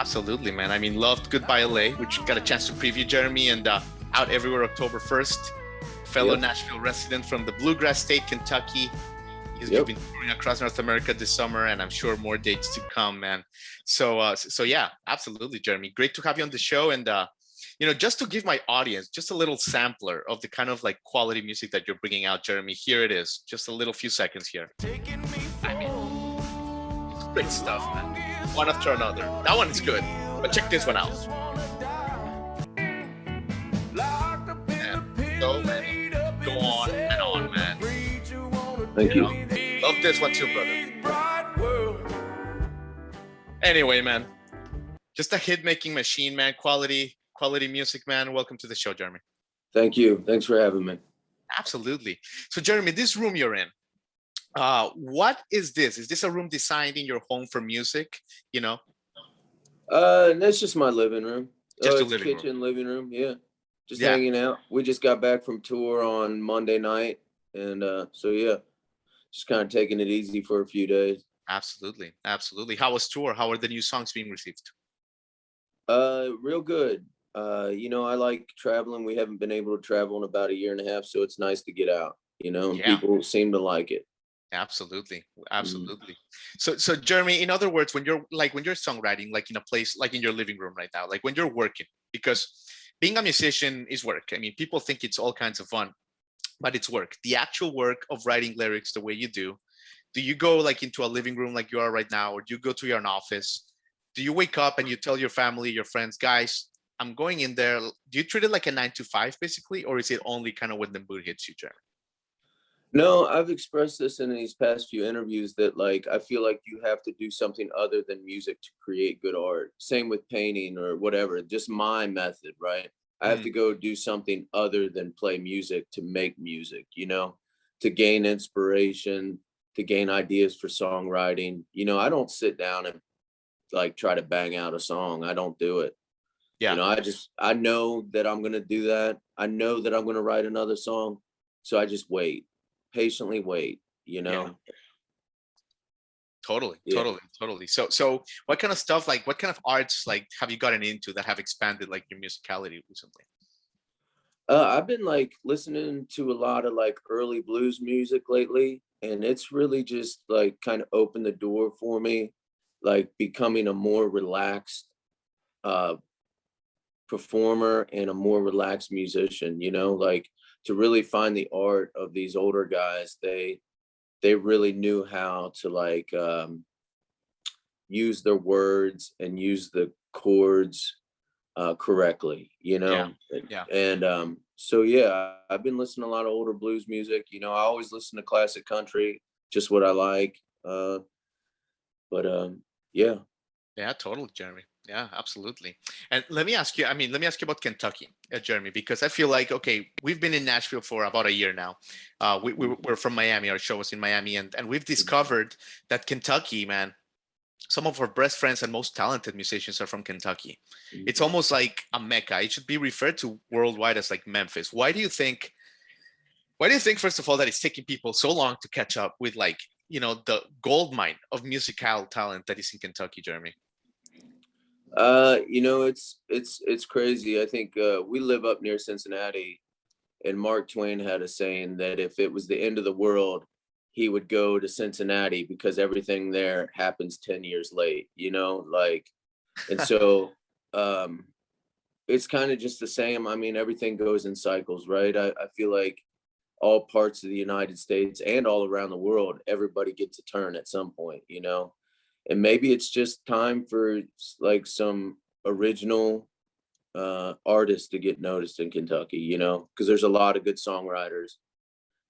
Absolutely, man. I mean, loved Goodbye L.A, which got a chance to preview, Jeremy, and out everywhere October 1st. Fellow Yep. Nashville resident from the Bluegrass State, Kentucky. You've been touring across North America this summer, and I'm sure more dates to come, man. So yeah, absolutely, Jeremy. Great to have you on the show. And just to give my audience just a little sampler of the kind of like quality music that you're bringing out, Jeremy. Here it is. Just a little few seconds here. I mean, it's great stuff, man. One after another. That one is good, but check this one out. Man, so many. Go on, man. Thank you. Love this one too, brother. Anyway, man, just a hit-making machine, man. Quality music, man. Welcome to the show, Jeremy. Thank you. Thanks for having me. Absolutely. So, Jeremy, this room you're in, what is this? Is this a room designed in your home for music? That's just my living room. Just a it's living kitchen, living room. Yeah. Just Yeah. hanging out. We just got back from tour on Monday night. And so, yeah, just kind of taking it easy for a few days. Absolutely. How was tour? How are the new songs being received? Real good. I like traveling. We haven't been able to travel in about a year and a half, so it's nice to get out, and Yeah. people seem to like it. Absolutely. So Jeremy, in other words, when you're songwriting, like in a place, like in your living room right now, like when you're working, because being a musician is work. I mean, people think it's all kinds of fun, but it's work. The actual work of writing lyrics the way you do you go like into a living room like you are right now, or do you go to your office? Do you wake up and you tell your family, your friends, guys, I'm going in there? Do you treat it like a 9 to 5 basically, or is it only kind of when the mood hits you, Jeremy? No, I've expressed this in these past few interviews that like I feel like you have to do something other than music to create good art. Same with painting or whatever, just my method, right? I have to go do something other than play music to make music, to gain inspiration, to gain ideas for songwriting. I don't sit down and like try to bang out a song. I don't do it. Yeah. I know that I'm going to do that. I know that I'm going to write another song. So I just wait, patiently wait, Yeah. Totally. So what kind of stuff, like what kind of arts like have you gotten into that have expanded like your musicality recently? I've been like listening to a lot of like early blues music lately, and it's really just like kind of opened the door for me, like becoming a more relaxed performer and a more relaxed musician, like to really find the art of these older guys. They really knew how to like use their words and use the chords correctly, Yeah. And so yeah, I've been listening to a lot of older blues music. I always listen to classic country, just what I like. But yeah. Yeah, totally, Jeremy. Yeah, absolutely. And let me ask you about Kentucky, Jeremy, because I feel like, okay, we've been in Nashville for about a year now. We're from Miami. Our show was in Miami, and we've discovered that Kentucky, man, some of our best friends and most talented musicians are from Kentucky. It's almost like a mecca. It should be referred to worldwide as like Memphis. Why do you think, first of all, that it's taking people so long to catch up with like, the gold mine of musical talent that is in Kentucky, Jeremy? It's crazy. I think we live up near Cincinnati, and Mark Twain had a saying that if it was the end of the world, he would go to Cincinnati because everything there happens 10 years late, and so it's kind of just the same. I mean, everything goes in cycles, right? I feel like all parts of the United States and all around the world, everybody gets a turn at some point, and maybe it's just time for like some original artists to get noticed in Kentucky, because there's a lot of good songwriters,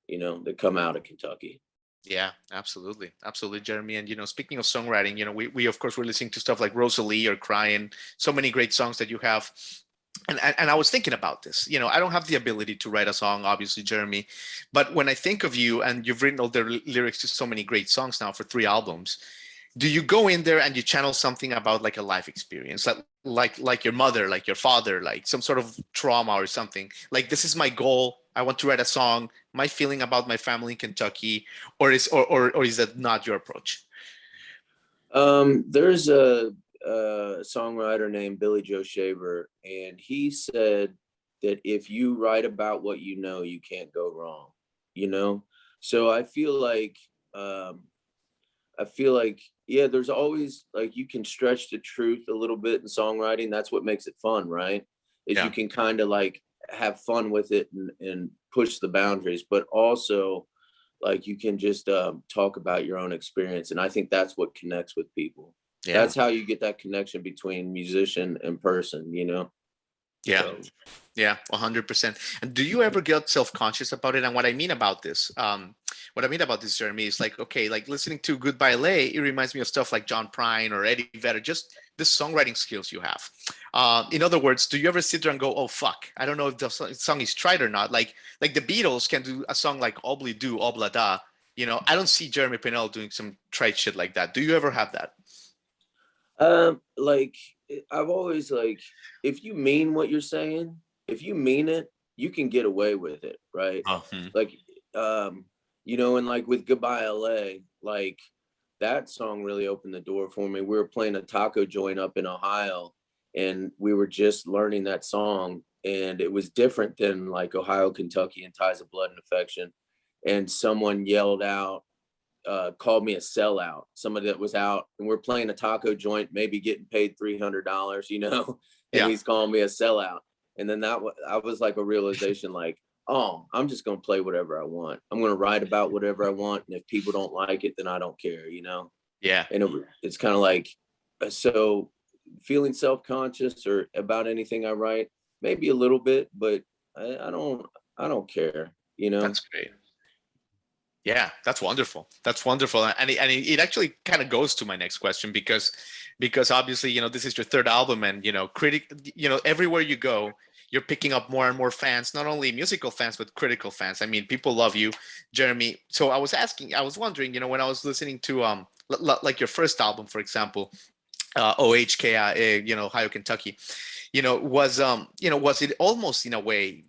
that come out of Kentucky. Yeah, absolutely, Jeremy. And speaking of songwriting, we of course were listening to stuff like Rosalie or Crying, so many great songs that you have. And I was thinking about this. I don't have the ability to write a song, obviously, Jeremy. But when I think of you, and you've written all the lyrics to so many great songs now for 3 albums, do you go in there and you channel something about like a life experience, like your mother, like your father, like some sort of trauma or something? Like, this is my goal. I want to write a song. My feeling about my family in Kentucky, or is that not your approach? There's a songwriter named Billy Joe Shaver, and he said that if you write about what you know, you can't go wrong, you know? So um, I feel like, yeah, there's always like, you can stretch the truth a little bit in songwriting. That's what makes it fun, right? Is you Yeah. can kind of like have fun with it and push the boundaries, but also like you can just talk about your own experience. And I think that's what connects with people. Yeah. That's how you get that connection between musician and person, you know? Yeah. So Yeah, 100%. And do you ever get self-conscious about it? And what I mean about this, Jeremy, is like, okay, like listening to Goodbye L.A, it reminds me of stuff like John Prine or Eddie Vedder, just the songwriting skills you have. In other words, do you ever sit there and go, oh, fuck, I don't know if the song is tried or not? Like the Beatles can do a song like Obli Do, Obla Da. You know, I don't see Jeremy Pinnell doing some tried shit like that. Do you ever have that? like I've always like, if you mean what you're saying, if you mean it, you can get away with it, right? Oh, Like, you know, and like with Goodbye L.A, like that song really opened the door for me. We were playing a taco joint up in Ohio, and we were just learning that song, and it was different than like Ohio, Kentucky, and Ties of Blood and Affection. And someone yelled out, called me a sellout. Somebody that was out, and we're playing a taco joint, maybe getting paid $300, you know, and yeah. he's calling me a sellout. And then I was like a realization, like, oh, I'm just gonna play whatever I want. I'm gonna write about whatever I want, and if people don't like it, then I don't care, you know. Yeah. And it's kind of like, so feeling self-conscious or about anything I write, maybe a little bit, but I don't care, you know. That's great. Yeah, that's wonderful. That's wonderful, and it actually kind of goes to my next question because obviously this is your third album, and everywhere you go, you're picking up more and more fans, not only musical fans but critical fans. I mean, people love you, Jeremy. So I was wondering, when I was listening to like your first album, for example, OHK, Ohio, Kentucky, was it almost in a way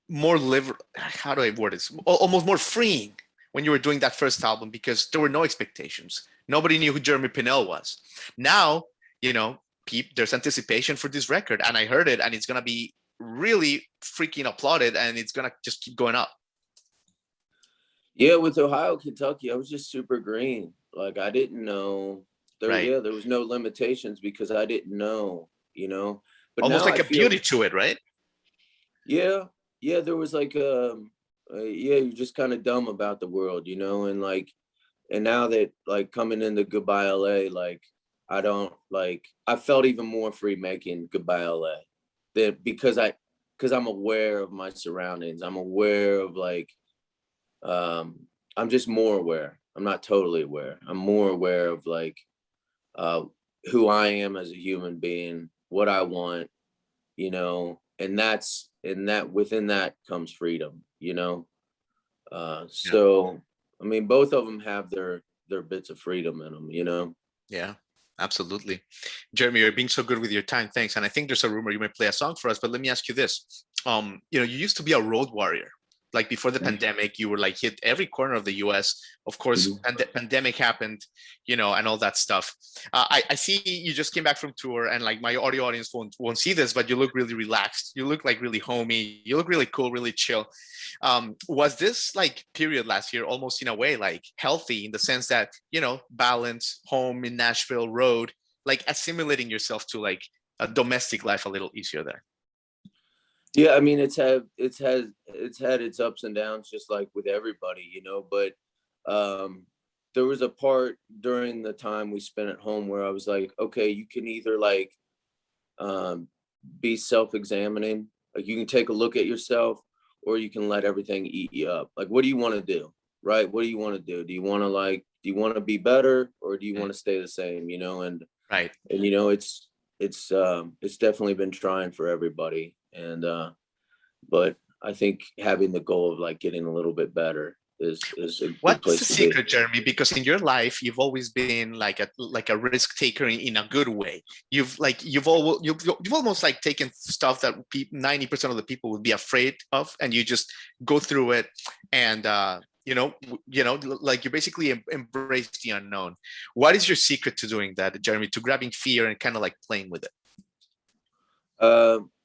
more live? How do I word this? Almost more freeing when you were doing that first album because there were no expectations. Nobody knew who Jeremy Pinnell was. Now, there's anticipation for this record, and I heard it, and it's gonna be really freaking applauded, and it's gonna just keep going up. Yeah, with Ohio, Kentucky, I was just super green. Like I didn't know there. Right. Yeah, there was no limitations because I didn't know, you know. But Almost now like I a feel, beauty to it, right? yeah, yeah, there was like yeah, you're just kind of dumb about the world, you know, and like, and now that like coming into Goodbye L.A, like I don't like, I felt even more free making Goodbye L.A. that because I'm aware of my surroundings. I'm aware of like, I'm just more aware. I'm not totally aware. I'm more aware of like uh who I am as a human being, what I want, you know, and that within that comes freedom, you know. Yeah. So I mean, both of them have their bits of freedom in them, you know. Yeah, absolutely. Jeremy, you're being so good with your time. Thanks. And I think there's a rumor you might play a song for us, but let me ask you this. You used to be a road warrior. Like before the pandemic, you were like hit every corner of the US. Of course, and the pandemic happened, and all that stuff. I see you just came back from tour, and like my audio audience won't see this, but you look really relaxed. You look like really homey. You look really cool, really chill. Was this like period last year almost in a way like healthy in the sense that balance, home in Nashville, road, like assimilating yourself to like a domestic life a little easier there? Yeah, I mean, it's had its ups and downs, just like with everybody, you know. But there was a part during the time we spent at home where I was like, okay, you can either like um, be self-examining, like you can take a look at yourself, or you can let everything eat you up. Like, what do you want to do, right? What do you want to do? Do you want to be better, or do you want to stay the same? You know, Right. and it's definitely been trying for everybody, and but I think having the goal of like getting a little bit better is a good What's the place to be. secret, Jeremy? Because in your life, you've always been like a risk taker in a good way. You've almost like taken stuff that 90% of the people would be afraid of, and you just go through it, and like you basically embrace the unknown. What is your secret to doing that, Jeremy, to grabbing fear and kind of like playing with it?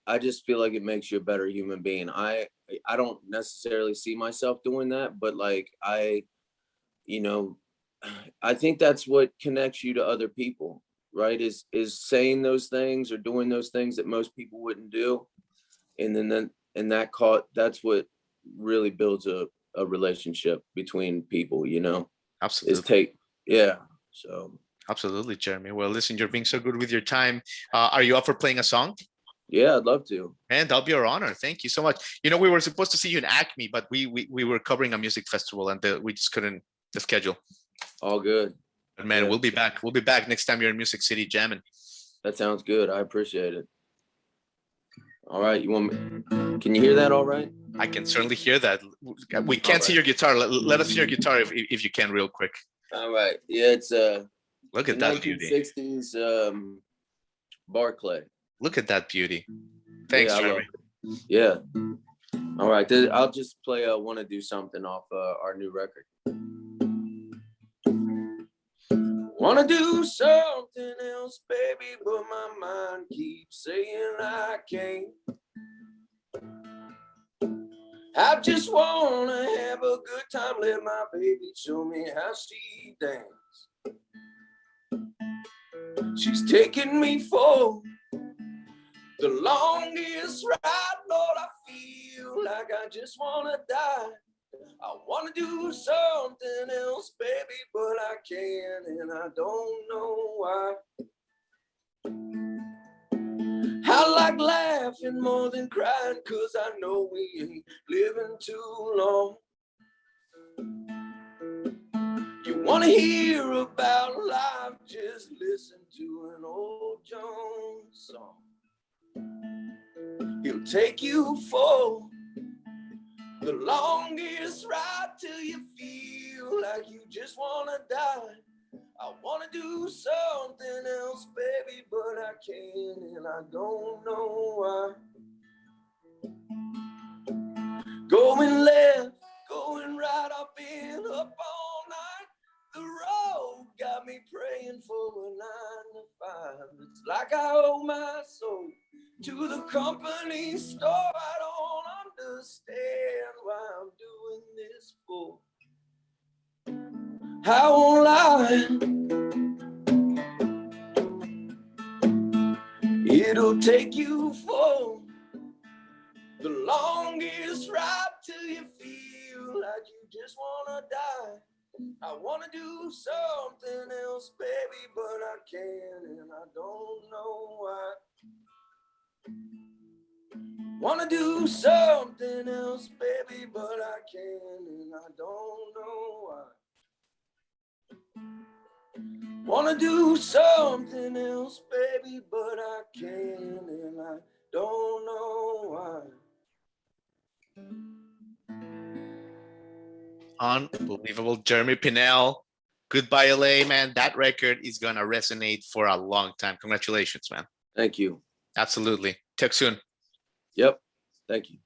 I just feel like it makes you a better human being. I don't necessarily see myself doing that, but like you know, I think that's what connects you to other people, right? Is saying those things or doing those things that most people wouldn't do. And that's what really builds a relationship between people, Absolutely. yeah. So Absolutely, Jeremy. Well, listen, you're being so good with your time. Are you up for playing a song? yeah, I'd love to. And that'll be our honor. Thank you so much. We were supposed to see you in Acme, but we were covering a music festival and we just couldn't the schedule. All good. But man, Yeah. we'll be back. We'll be back next time you're in Music City jamming. That sounds good. I appreciate it. All right. Can you hear that all right? I can certainly hear that. We can't see your guitar. Let us see your guitar if you can real quick. All right. Yeah, it's look at that beauty. 1960s Barclay. Look at that beauty. Thanks, yeah, Jeremy. Yeah. All right. I'll just play Wanna Do Something off our new record. Wanna do something else, baby, but my mind keeps saying I can't. I just wanna have a good time, let my baby show me how she dance. She's taking me for the longest ride, Lord, I feel like I just wanna die. I wanna do something else, baby, but I can't, and I don't know why. I like laughing more than crying, 'cause I know we ain't living too long. You wanna hear about life, just listen to an old Jones song. He'll take you for the longest ride till you feel like you just wanna die. I wanna do something else, baby, but I can't, and I don't know why. Going left, going right, I've been up all night. The road got me praying for a 9 to 5. It's like I owe my soul to the company store. I don't understand why I'm doing this for. I won't lie, it'll take you for the longest ride till you feel like you just wanna die. I wanna do something else, baby, but I can't, and I don't know why. Wanna do something else, baby, but I can't, and I don't know why. Wanna do something else, baby, but I can't, and I don't know why. Unbelievable. Jeremy Pinnell, Goodbye L.A, man. That record is going to resonate for a long time. Congratulations, man. Thank you. Absolutely. Talk soon. Yep. Thank you.